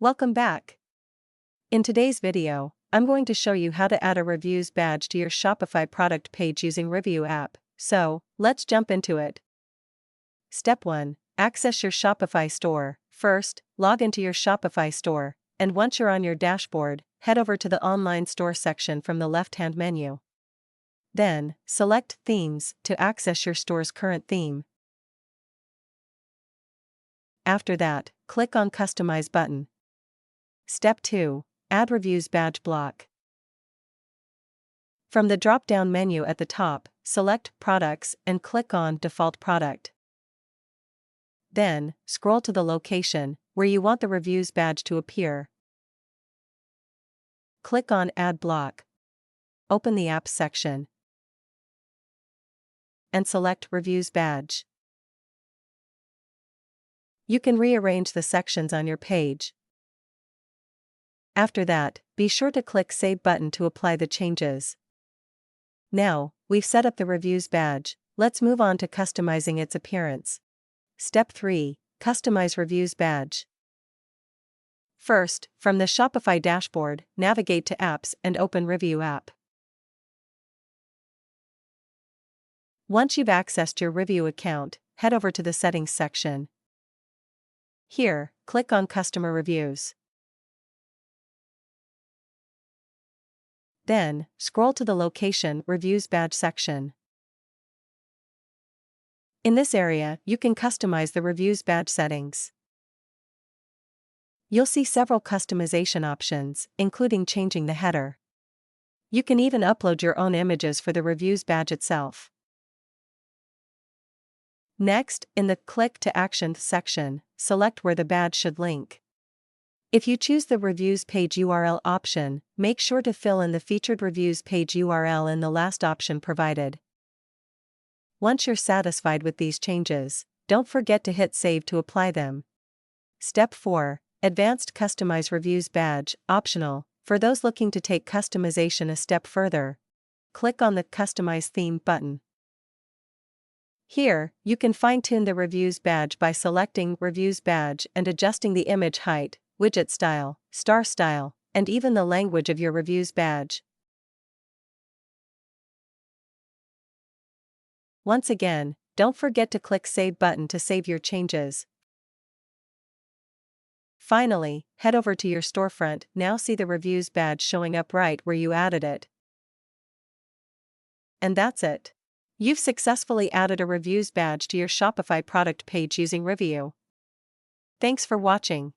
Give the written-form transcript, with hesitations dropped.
Welcome back. In today's video, I'm going to show you how to add a reviews badge to your Shopify product page using Ryviu app, so let's jump into it. Step 1. Access your Shopify store. First, log into your Shopify store, and once you're on your dashboard, head over to the online store section from the left-hand menu. Then, select Themes to access your store's current theme. After that, click on Customize button. Step 2. Add Reviews Badge block. From the drop-down menu at the top, select Products and click on Default Product. Then, scroll to the location where you want the Reviews badge to appear. Click on Add Block. Open the Apps section and select Reviews badge. You can rearrange the sections on your page. After that, be sure to click Save button to apply the changes. Now, we've set up the Reviews badge, let's move on to customizing its appearance. Step 3. Customize Reviews badge. First, from the Shopify dashboard, navigate to Apps and open Ryviu app. Once you've accessed your Ryviu account, head over to the Settings section. Here, click on Customer Reviews. Then, scroll to the Location Reviews Badge section. In this area, you can customize the Reviews badge settings. You'll see several customization options, including changing the header. You can even upload your own images for the Reviews badge itself. Next, in the Click to Action section, select where the badge should link. If you choose the Reviews page URL option, make sure to fill in the featured Reviews page URL in the last option provided. Once you're satisfied with these changes, don't forget to hit Save to apply them. Step 4. Advanced Customize Reviews badge, optional, for those looking to take customization a step further. Click on the Customize Theme button. Here, you can fine-tune the Reviews badge by selecting Reviews badge and adjusting the image height, widget style, star style, and even the language of your Reviews badge. Once again, don't forget to click Save button to save your changes. Finally, head over to your storefront. Now see the Reviews badge showing up right where you added it. And that's it. You've successfully added a Reviews badge to your Shopify product page using Ryviu. Thanks for watching.